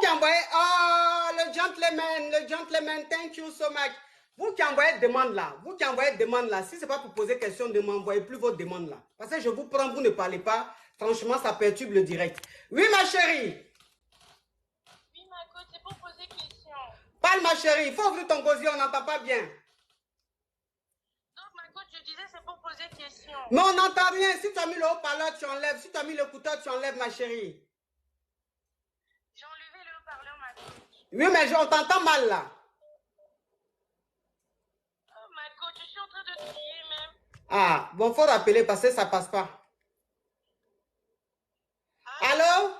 qui envoyez, oh, le gentleman, thank you so much. Vous qui envoyez demande là, si ce n'est pas pour poser question, ne m'envoyez plus votre demande là. Parce que je vous prends, vous ne parlez pas. Franchement, ça perturbe le direct. Oui, ma chérie. Oui, ma coach, c'est pour poser question. Parle, ma chérie. Il faut ouvrir ton gosier, on n'entend pas bien. Donc, ma coach, je disais, c'est pour poser question. Mais on n'entend rien. Si tu as mis le haut-parleur, tu enlèves. Si tu as mis l'écouteur, tu enlèves, ma chérie. J'ai enlevé le haut-parleur, ma coach. Oui, mais on t'entend mal là. Oh, ma coach, je suis en train de crier même. Ah, bon, faut rappeler parce que ça passe pas. Allô?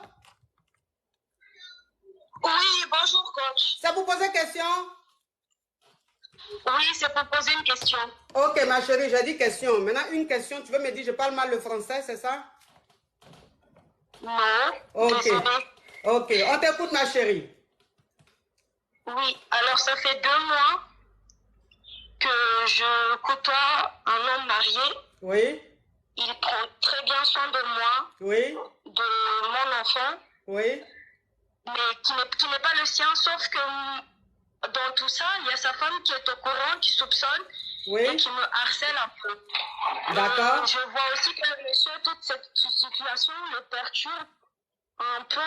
Oui, bonjour, coach. C'est pour poser question? Oui, c'est pour poser une question. Ok, ma chérie, j'ai dit question. Maintenant, une question. Tu veux me dire, je parle mal le français, c'est ça? Non. Ok. Désolée. Ok, on t'écoute, ma chérie. Oui, alors ça fait 2 mois que je côtoie un homme marié. Oui. Il prend très bien soin de moi, Oui. de mon enfant, Oui. mais qui n'est pas le sien, sauf que dans tout ça, il y a sa femme qui est au courant, qui soupçonne Oui. et qui me harcèle un peu. D'accord. Je vois aussi que le monsieur, toute cette situation le perturbe un peu.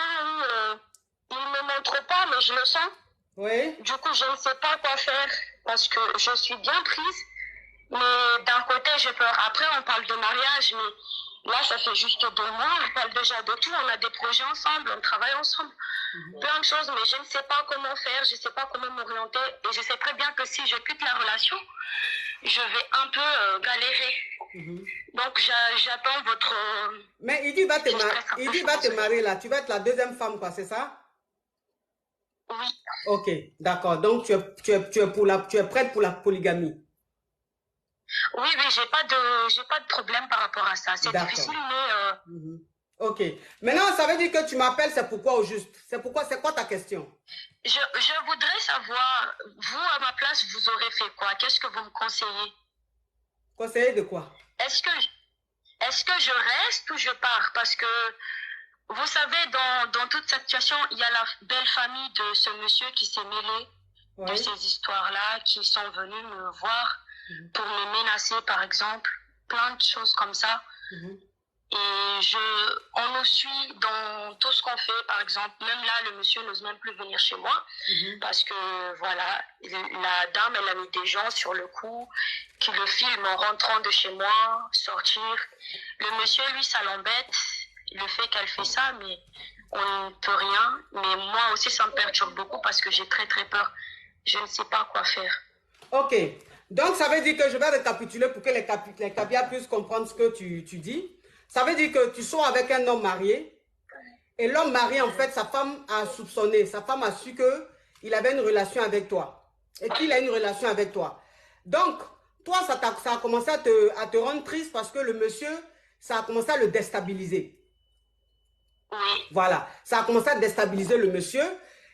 Il ne me montre pas, mais je le sens. Oui. Du coup, je ne sais pas quoi faire parce que je suis bien prise. Mais d'un côté, j'ai peur. Après, on parle de mariage, mais là, ça fait juste 2 mois. On parle déjà de tout. On a des projets ensemble, on travaille ensemble. Plein de choses, mais je ne sais pas comment faire, je ne sais pas comment m'orienter. Et je sais très bien que si je quitte la relation, je vais un peu galérer. Donc, j'attends votre... Mais il dit va te marier là. Tu vas être la deuxième femme, quoi, c'est ça? Oui. Ok, d'accord. Donc, tu es prête pour la polygamie? Oui, j'ai pas de problème par rapport à ça. C'est difficile, mais... Ok. Maintenant, ça veut dire que tu m'appelles, c'est pourquoi au juste? C'est quoi ta question? Je voudrais savoir, vous, à ma place, vous aurez fait quoi? Qu'est-ce que vous me conseillez? Conseiller de quoi? Est-ce que je reste ou je pars? Parce que, vous savez, dans toute cette situation, il y a la belle famille de ce monsieur qui s'est mêlé de ces histoires-là, qui sont venus me voir pour me menacer, par exemple. Plein de choses comme ça. Et on nous suit dans tout ce qu'on fait, par exemple. Même là, le monsieur n'ose même plus venir chez moi. Parce que, voilà, la dame, elle a mis des gens sur le coup, qui le filment en rentrant de chez moi, sortir. Le monsieur, lui, ça l'embête, le fait qu'elle fait ça, mais on ne peut rien. Mais moi aussi, ça me perturbe beaucoup parce que j'ai très, très peur. Je ne sais pas quoi faire. Ok. Donc, ça veut dire que je vais récapituler pour que les Capias puissent comprendre ce que tu dis. Ça veut dire que tu sois avec un homme marié et l'homme marié, en fait, sa femme a soupçonné, sa femme a su qu'il avait une relation avec toi et qu'il a une relation avec toi. Donc, toi, ça a commencé à te rendre triste parce que le monsieur, ça a commencé à le déstabiliser. Voilà, ça a commencé à déstabiliser le monsieur.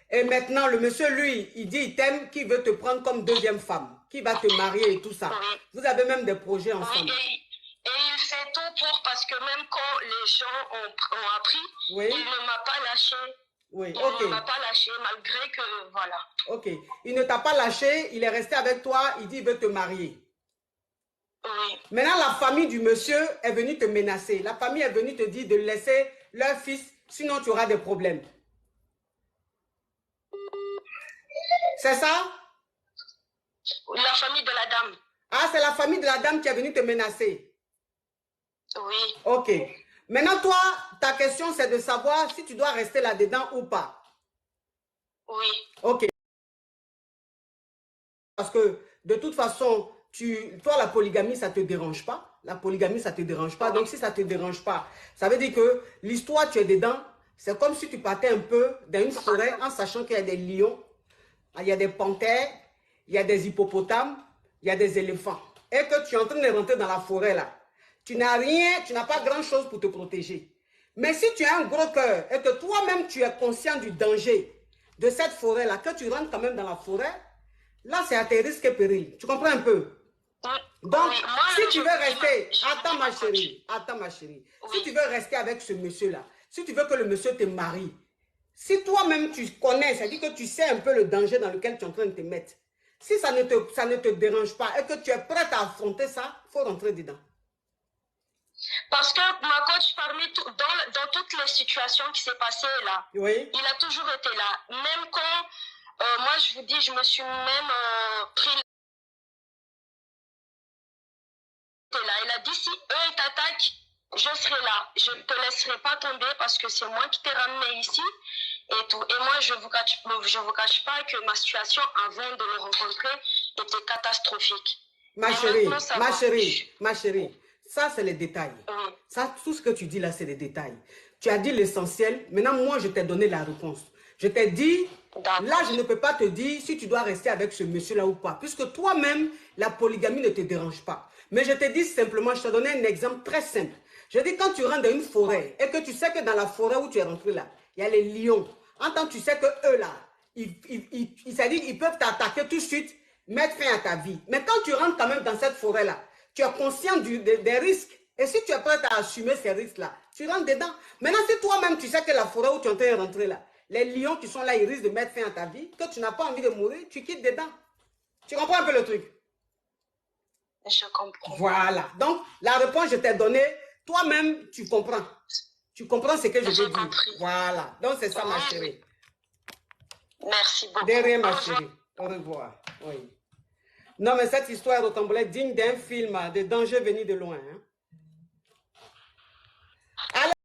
Et maintenant, le monsieur, lui, il dit il t'aime, qu'il veut te prendre comme deuxième femme, qu'il va te marier et tout ça. Vous avez même des projets ensemble. Et il fait tout pour, parce que même quand les gens ont appris, il ne m'a pas lâché. Oui, il ne m'a pas lâché, malgré que, voilà. Ok, il ne t'a pas lâché, il est resté avec toi, il dit il veut te marier. Oui. Maintenant, la famille du monsieur est venue te menacer. La famille est venue te dire de laisser leur fils, sinon tu auras des problèmes. C'est ça? La famille de la dame. Ah, c'est la famille de la dame qui est venue te menacer? Oui. Ok. Maintenant, toi, ta question, c'est de savoir si tu dois rester là-dedans ou pas. Oui. Ok. Parce que, de toute façon, toi, la polygamie, ça ne te dérange pas. La polygamie, ça ne te dérange pas. Donc, si ça ne te dérange pas, ça veut dire que l'histoire, tu es dedans. C'est comme si tu partais un peu dans une forêt en sachant qu'il y a des lions, il y a des panthères, il y a des hippopotames, il y a des éléphants. Et que tu es en train de rentrer dans la forêt là. Tu n'as rien, tu n'as pas grand-chose pour te protéger. Mais si tu as un gros cœur et que toi-même, tu es conscient du danger de cette forêt là, que tu rentres quand même dans la forêt, là, c'est à tes risques et périls. Tu comprends un peu? Donc, si tu veux rester, attends ma chérie, si tu veux rester avec ce monsieur-là, si tu veux que le monsieur te marie, Si toi-même tu connais, c'est-à-dire que tu sais un peu le danger dans lequel tu es en train de te mettre, si ça ne te dérange pas et que tu es prête à affronter ça, il faut rentrer dedans. Parce que ma coach, dans toutes les situations qui s'est passées là, oui. Il a toujours été là. Même quand, moi je vous dis, je me suis même pris là. Il a dit, si eux ils t'attaquent, je serai là. Je ne te laisserai pas tomber parce que c'est moi qui t'ai ramené ici et tout. Et moi, je vous cache pas que ma situation avant de le rencontrer était catastrophique. Ma chérie, ça c'est les détails. Oui. Ça, tout ce que tu dis là, c'est les détails. Tu as dit l'essentiel. Maintenant, moi, je t'ai donné la réponse. Je t'ai dit, là, je ne peux pas te dire si tu dois rester avec ce monsieur-là ou pas. Puisque toi-même, la polygamie ne te dérange pas. Mais je te dis simplement, je te donne un exemple très simple. Je dis, quand tu rentres dans une forêt et que tu sais que dans la forêt où tu es rentré là, il y a les lions. En tant que tu sais que eux là, ils peuvent t'attaquer tout de suite, mettre fin à ta vie. Mais quand tu rentres quand même dans cette forêt-là, tu es conscient des risques. Et si tu es prêt à assumer ces risques-là, tu rentres dedans. Maintenant, si toi-même, tu sais que la forêt où tu es en train de rentrer là, les lions qui sont là, ils risquent de mettre fin à ta vie, que tu n'as pas envie de mourir, tu quittes dedans. Tu comprends un peu le truc? Je comprends. Voilà. Donc, la réponse, je t'ai donnée. Toi-même, tu comprends. Tu comprends ce que je veux dire. Voilà. Donc, c'est ça, ma chérie. Merci beaucoup. De rien, ma chérie. Au revoir. Oui. Non, mais cette histoire ressemblerait digne d'un film de danger venu de loin. Hein?